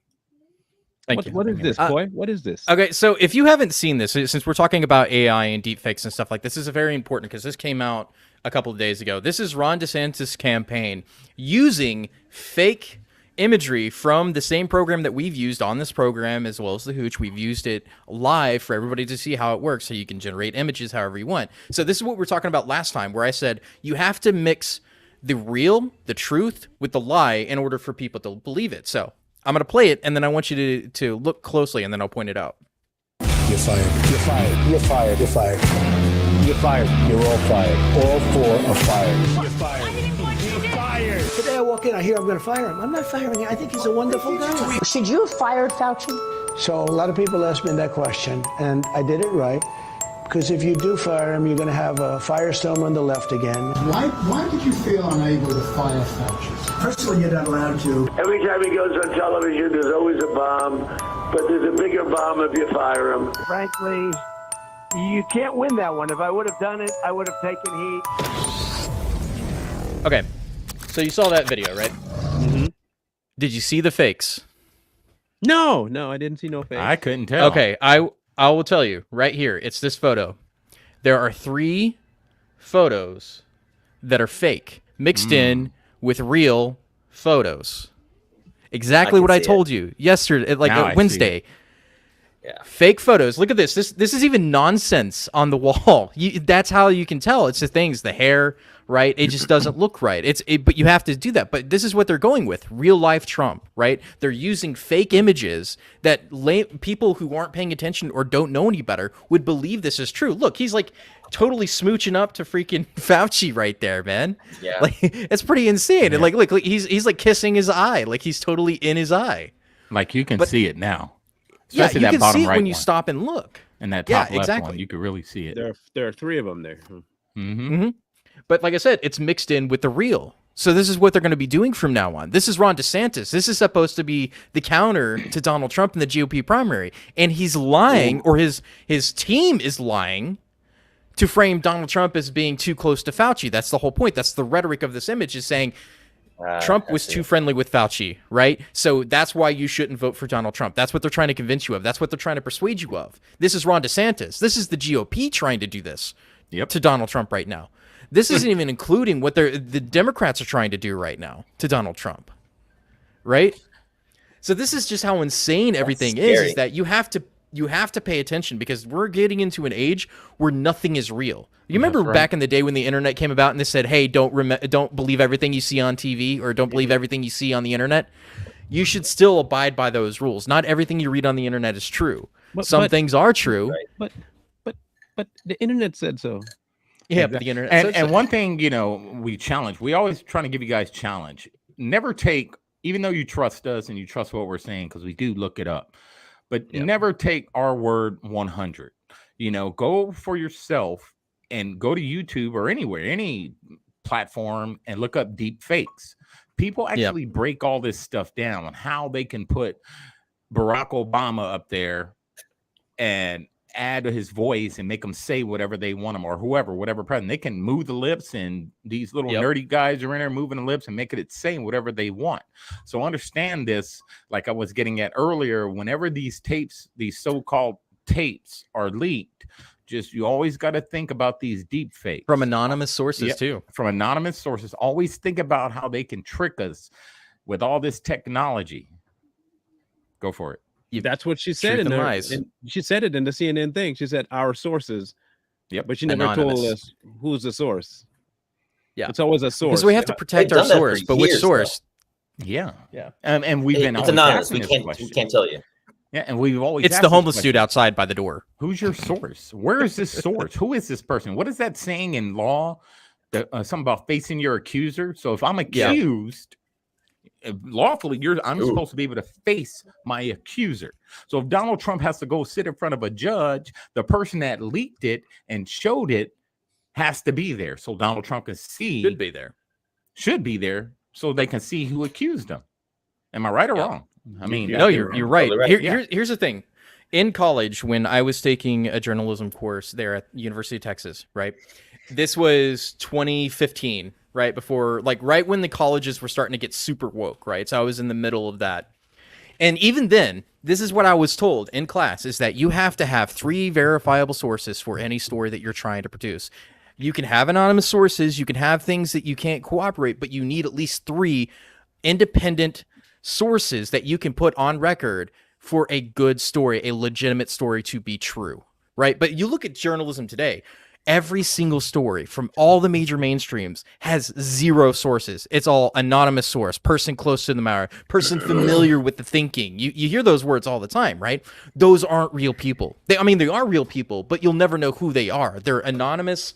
Thank you. What is this, boy? What is this? Okay, so if you haven't seen this, since we're talking about AI and deepfakes and stuff like this, is very important because this came out a couple of days ago. This is Ron DeSantis' campaign using fake imagery from the same program that we've used on this program, as well as the Hooch. We've used it live for everybody to see how it works, so you can generate images however you want. So this is what we were talking about last time, where I said you have to mix the real, the truth, with the lie in order for people to believe it. So I'm going to play it, and then I want you to look closely, and then I'll point it out. You're fired. You're fired. You're fired. You're fired. You're fired. You're all fired. All four are fired. You're fired. You're fired. Today I walk in, I hear I'm going to fire him. I'm not firing him. I think he's a wonderful guy. Should you have fired Fauci? So a lot of people ask me that question, and I did it right. Because if you do fire him, you're going to have a firestorm on the left again. Why did you feel unable to fire Fauci? First of all, you're not allowed to. Every time he goes on television, there's always a bomb, but there's a bigger bomb if you fire him. Frankly, you can't win that one. If I would have done it, I would have taken heat. Okay, so you saw that video, right? Mm-hmm. Did you see the fakes? No, I didn't see no fakes. I couldn't tell. Okay, I will tell you right here. It's this photo. There are 3 photos that are fake mixed in with real photos. Exactly what I told you yesterday, like Wednesday. Yeah. Fake photos. Look at this. This is even nonsense on the wall. That's how you can tell. It's the things, the hair, right? It just doesn't look right. But you have to do that. But this is what they're going with. Real life Trump, right? They're using fake images that people who aren't paying attention or don't know any better would believe this is true. Look, he's like totally smooching up to freaking Fauci right there, man. Yeah. Like, it's pretty insane. Yeah. And like, look, he's like kissing his eye. Like he's totally in his eye. Like you can see it now. Especially you that can bottom see it right when you stop and look. And that top left exactly. one, you could really see it. There are 3 of them there. But like I said, it's mixed in with the real. So this is what they're going to be doing from now on. This is Ron DeSantis. This is supposed to be the counter to Donald Trump in the GOP primary. And he's lying, or his team is lying, to frame Donald Trump as being too close to Fauci. That's the whole point. That's the rhetoric of this image, is saying Trump was too friendly with Fauci, right? So that's why you shouldn't vote for Donald Trump. That's what they're trying to convince you of. That's what they're trying to persuade you of. This is Ron DeSantis. This is the GOP trying to do this to Donald Trump right now. This isn't even including what the Democrats are trying to do right now to Donald Trump, right? So this is just how insane everything is that you have to pay attention, because we're getting into an age where nothing is real. You remember back in the day when the internet came about and they said, hey, don't believe everything you see on TV, or don't believe everything you see on the internet? You should still abide by those rules. Not everything you read on the internet is true. Some things are true. But the internet said so. Yeah, but the internet and one thing, we always trying to give you guys challenge. Never take, even though you trust us and you trust what we're saying, because we do look it up, but never take our word 100. Go for yourself and go to YouTube or anywhere, any platform, and look up deep fakes. People actually break all this stuff down on how they can put Barack Obama up there and add his voice and make them say whatever they want him, or whatever president. They can move the lips, and these little nerdy guys are in there moving the lips and making it say whatever they want. So understand this, like I was getting at earlier, whenever these tapes, these so-called tapes are leaked, you always got to think about these deep fakes. From anonymous sources too. From anonymous sources. Always think about how they can trick us with all this technology. Go for it. That's what she said she said it in the CNN thing. She said our sources. Yep. But she never told us who's the source. Yeah. It's always a source. Because we have to protect our source, but which source? Yeah. And we've been it's anonymous. We can't tell you. Yeah, and we've always it's the homeless dude outside by the door. Who's your source? Where is this source? Who is this person? What is that saying in law? Something about facing your accuser. So if I'm accused, lawfully, I'm supposed to be able to face my accuser. So if Donald Trump has to go sit in front of a judge, the person that leaked it and showed it has to be there so Donald Trump can see. Should be there so they can see who accused him. Am I right or wrong? I mean, no, you're right. Totally right. Here's the thing. In college, when I was taking a journalism course there at University of Texas, right? This was 2015, right before, like, right when the colleges were starting to get super woke, right? So I was in the middle of that. And even then, this is what I was told in class, is that you have to have 3 verifiable sources for any story that you're trying to produce. You can have anonymous sources, you can have things that you can't cooperate, but you need at least 3 independent sources that you can put on record for a good story, a legitimate story to be true, right? But you look at journalism today, every single story from all the major mainstreams has 0 sources. It's all anonymous source, person close to the matter, person familiar with the thinking. You hear those words all the time, right? Those aren't real people. They are real people, but you'll never know who they are. They're anonymous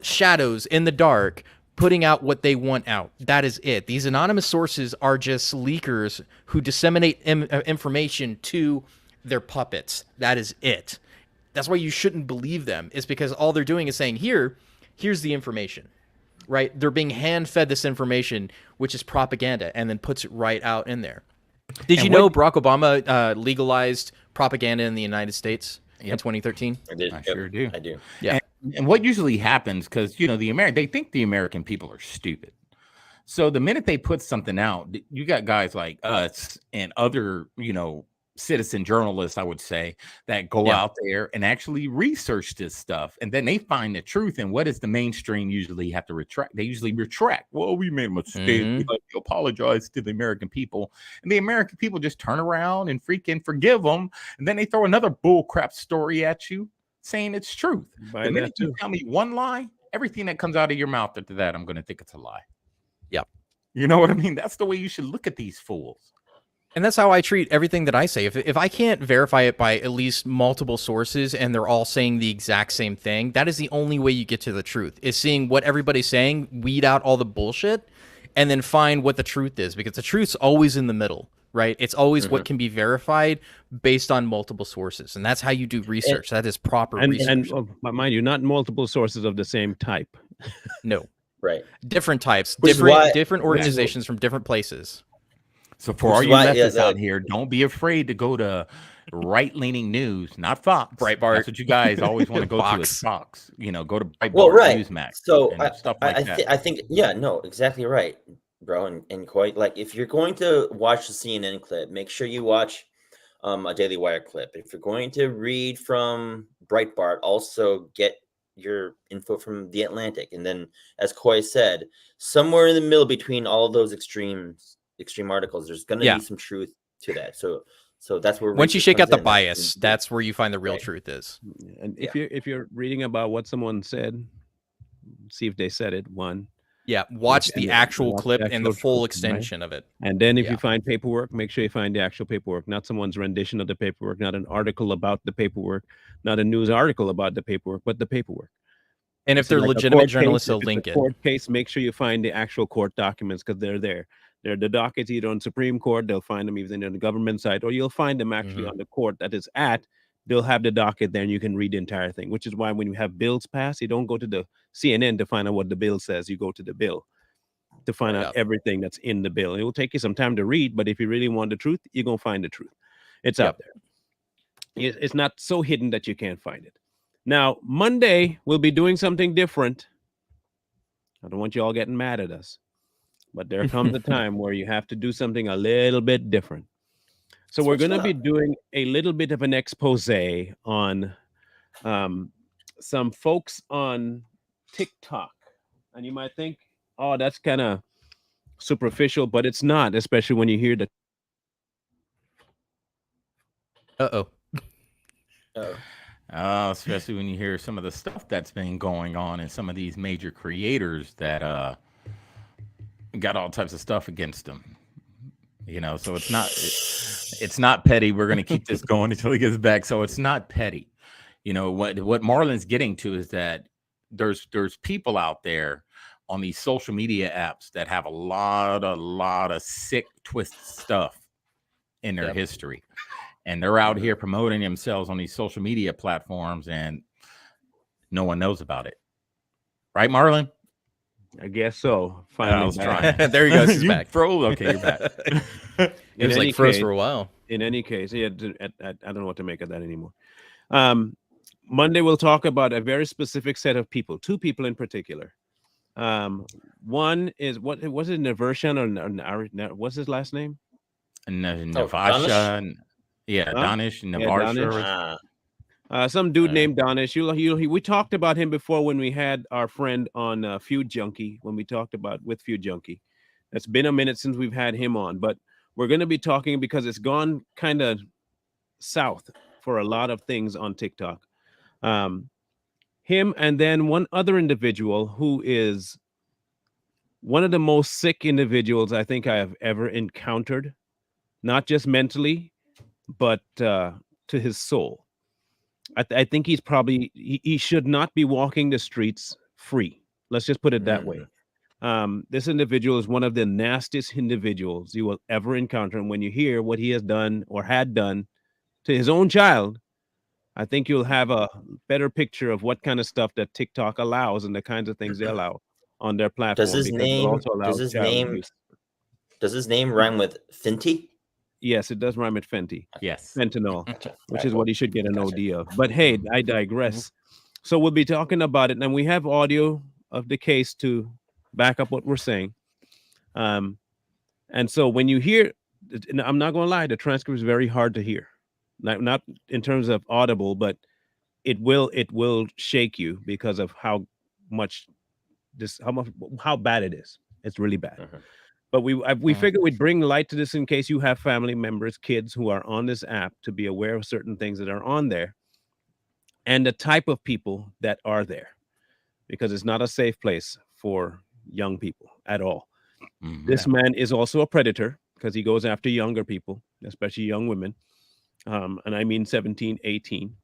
shadows in the dark putting out what they want out. That is it. These anonymous sources are just leakers who disseminate information to their puppets. That is it. That's why you shouldn't believe them. It's because all they're doing is saying, here's the information, right? They're being hand-fed this information, which is propaganda, and then puts it right out in there. Did you know Barack Obama legalized propaganda in the United States in 2013? I did. I sure do. I do. Yeah. And what usually happens, because they think the American people are stupid. So the minute they put something out, you got guys like us and other, citizen journalists, I would say, that go out there and actually research this stuff, and then they find the truth. And what does the mainstream usually have to retract? They usually retract. Well, we made a mistake. We'd like to apologize to the American people, and the American people just turn around and freaking forgive them, and then they throw another bullcrap story at you, saying it's truth. The minute you tell me one lie, everything that comes out of your mouth after that, I'm going to think it's a lie. Yep. You know what I mean? That's the way you should look at these fools. And that's how I treat everything that I say. If I can't verify it by at least multiple sources and they're all saying the exact same thing, that is the only way you get to the truth, is seeing what everybody's saying, weed out all the bullshit, and then find what the truth is, because the truth's always in the middle. Right? It's always what can be verified based on multiple sources. And that's how you do research. That is proper research. And mind you, not multiple sources of the same type. No. Right. Different types, Which different organizations from different places. So for all you leftists out here, don't be afraid to go to right-leaning news, not Fox. Breitbart. That's what you guys always want to go to, is Fox. Go to Breitbart, Breitbart, Newsmax, so and stuff like that. I think, exactly right, bro. And quite, like, if you're going to watch the CNN clip, make sure you watch a Daily Wire clip. If you're going to read from Breitbart, also get your info from The Atlantic. And then, as Coy said, somewhere in the middle between all of those extreme articles, there's going to be some truth to that. So that's where, once you shake out the bias, that's where you find the real truth is. And if you're reading about what someone said, see if they said it. Watch the actual clip and the full extension of it. And then if you find paperwork, make sure you find the actual paperwork, not someone's rendition of the paperwork, not an article about the paperwork, not a news article about the paperwork, but the paperwork. And if they're legitimate journalists, they'll link it. Court case, make sure you find the actual court documents, because they're there. They're the dockets either on Supreme Court, they'll find them even on the government side, or you'll find them actually on the court that is at. They'll have the docket there and you can read the entire thing, which is why when you have bills passed, you don't go to the CNN to find out what the bill says. You go to the bill to find out everything that's in the bill. It will take you some time to read, but if you really want the truth, you're going to find the truth. It's out there. It's not so hidden that you can't find it. Now, Monday, we'll be doing something different. I don't want you all getting mad at us, but there comes a time where you have to do something a little bit different. So we're going to be doing a little bit of an expose on some folks on TikTok. And you might think, oh, that's kind of superficial, but it's not, especially when you hear the... Especially when you hear some of the stuff that's been going on and some of these major creators that got all types of stuff against them. So it's not petty. We're going to keep this going until he gets back. So it's not petty. What Marlon's getting to is that there's people out there on these social media apps that have a lot of sick, twisted stuff in their history. And they're out here promoting themselves on these social media platforms, and no one knows about it. Right, Marlon? I guess so. I Finally, was back. trying. There he goes. He's You back. froze. Okay, you're back. It In was any like froze case- for a while. In any case, yeah, I don't know what to make of that anymore. Monday we'll talk about a very specific set of people, two people in particular. One is what was it, Navershan or what's his last name? Navasha. Yeah, Huh? Danish. Yeah, Navarsha. Danish. Some dude named Danish. We talked about him before when we had our friend on Feud Junkie, when we talked about with Feud Junkie. It's been a minute since we've had him on, but we're going to be talking because it's gone kind of south for a lot of things on TikTok. Him and then one other individual who is one of the most sick individuals I think I have ever encountered, not just mentally, but to his soul. I think he's probably, he should not be walking the streets free. Let's just put it that way. This individual is one of the nastiest individuals you will ever encounter. And when you hear what he has done or had done to his own child, I think you'll have a better picture of what kind of stuff that TikTok allows and the kinds of things they allow on their platform. Does his name rhyme with Fenty? Yes, it does rhyme with Fenty. Yes. Fentanyl, which is what he should get an OD of. But hey, I digress. So we'll be talking about it, and we have audio of the case to back up what we're saying. And so when you hear, and I'm not going to lie, the transcript is very hard to hear. Not in terms of audible, but it will shake you because of how bad it is. It's really bad. But we figured we'd bring light to this in case you have family members, kids who are on this app, to be aware of certain things that are on there and the type of people that are there, because it's not a safe place for young people at all. This man is also a predator because he goes after younger people, especially young women. And I mean 17, 18.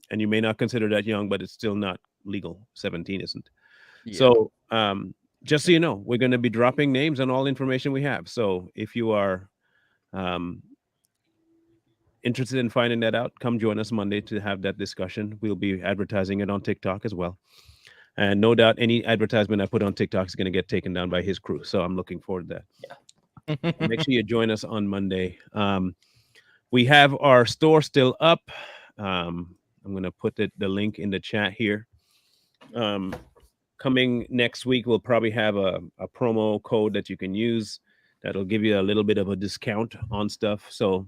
And you may not consider that young, but it's still not legal. 17 isn't. Yeah. So just so you know, we're going to be dropping names and all information we have. So if you are interested in finding that out, come join us Monday to have that discussion. We'll be advertising it on TikTok as well. And no doubt any advertisement I put on TikTok is going to get taken down by his crew. So I'm looking forward to that. Yeah. Make sure you join us on Monday. We have our store still up. I'm going to put the link in the chat here. Coming next week, we'll probably have a promo code that you can use that'll give you a little bit of a discount on stuff. So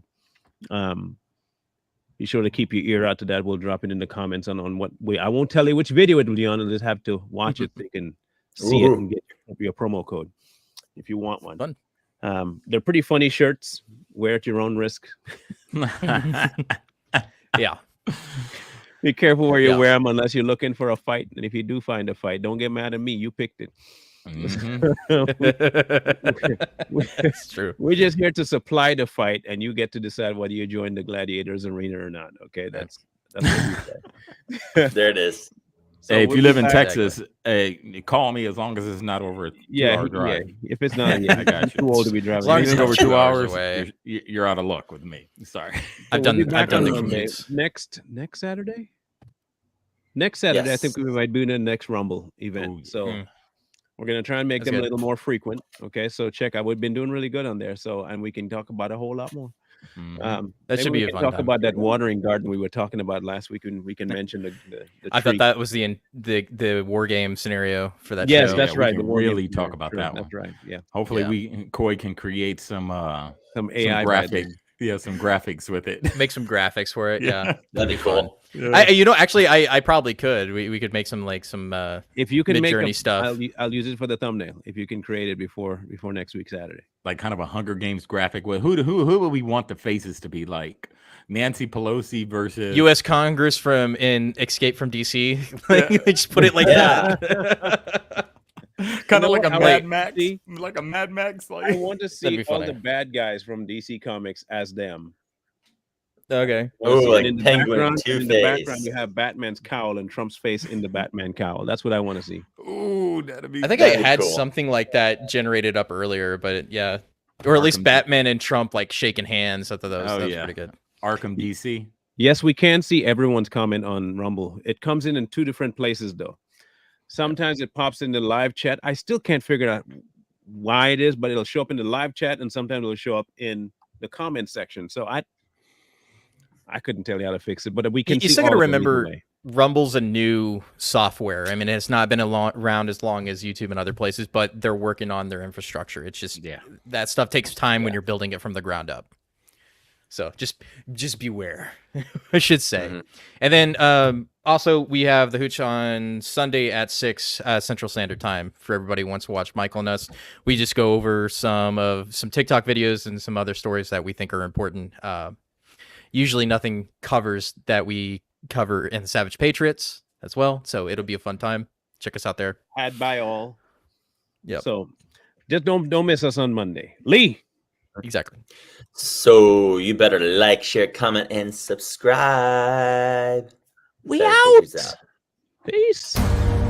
be sure to keep your ear out to that. We'll drop it in the comments on what I won't tell you which video it will be on. You'll just have to watch it so you can see it and get your promo code if you want one. Fun. They're pretty funny shirts. Wear at your own risk. Yeah. Be careful where you wear them unless you're looking for a fight. And if you do find a fight, don't get mad at me. You picked it. It's true. We're just here to supply the fight, and you get to decide whether you join the gladiators arena or not. Okay, that's what we say. There it is. So hey, if you live in Texas, hey, call me as long as it's not over a 2-hour drive. Yeah. If it's not, I got you. Too old to be driving. As long as it's over 2 hours away, you're out of luck with me. Sorry. I've done the commutes. Next Saturday. Next Saturday, Yes. I think we might do the next Rumble event. We're gonna try and make them a little more frequent. Okay, so check out. We've been doing really good on there. So, and we can talk about a whole lot more. That should be a fun talk time. about that watering garden we were talking about last week, and we can mention the I thought that was the war game scenario for that. Yes, show. that's right. We can really talk about that one. That's right. Yeah. Hopefully, Coy can create some AI graphic. Yeah, some graphics with it. Make some graphics for it. Yeah, that'd be cool. Yeah. Actually, I probably could. We could make some if you can make Midjourney stuff. I'll use it for the thumbnail. If you can create it before next week Saturday, like kind of a Hunger Games graphic. With who would we want the faces to be like? Nancy Pelosi versus U.S. Congress in Escape from D.C. Just put it like that. Kind of like a Mad Max, like a Mad Max. I want to see all the bad guys from DC Comics as them. Okay. Oh, like in the Penguin, Two-Face. In the background, you have Batman's cowl and Trump's face in the Batman cowl. That's what I want to see. Ooh, that'd be. I think I had something like that generated up earlier, but or at least Batman and Trump like shaking hands. I thought that was pretty good. Arkham DC. Yes, we can see everyone's comment on Rumble. It comes in two different places though. Sometimes it pops in the live chat. I still can't figure out why it is, but it'll show up in the live chat, and sometimes it'll show up in the comment section. So I couldn't tell you how to fix it, but we can. You see still got to all of them either remember, way. Rumble's a new software. I mean, it's not been around as long as YouTube and other places, but they're working on their infrastructure. It's just that stuff takes time when you're building it from the ground up. So just beware, I should say. And then also we have the Hooch on Sunday at 6 Central Standard Time for everybody who wants to watch Michael and us. We just go over some TikTok videos and some other stories that we think are important. Usually nothing covers that we cover in the Savage Patriots as well. So it'll be a fun time. Check us out there. Had by all. Yep. So just don't miss us on Monday. Lee. Exactly. So you better like, share, comment, and subscribe. We Savage out. Patriots out. Peace.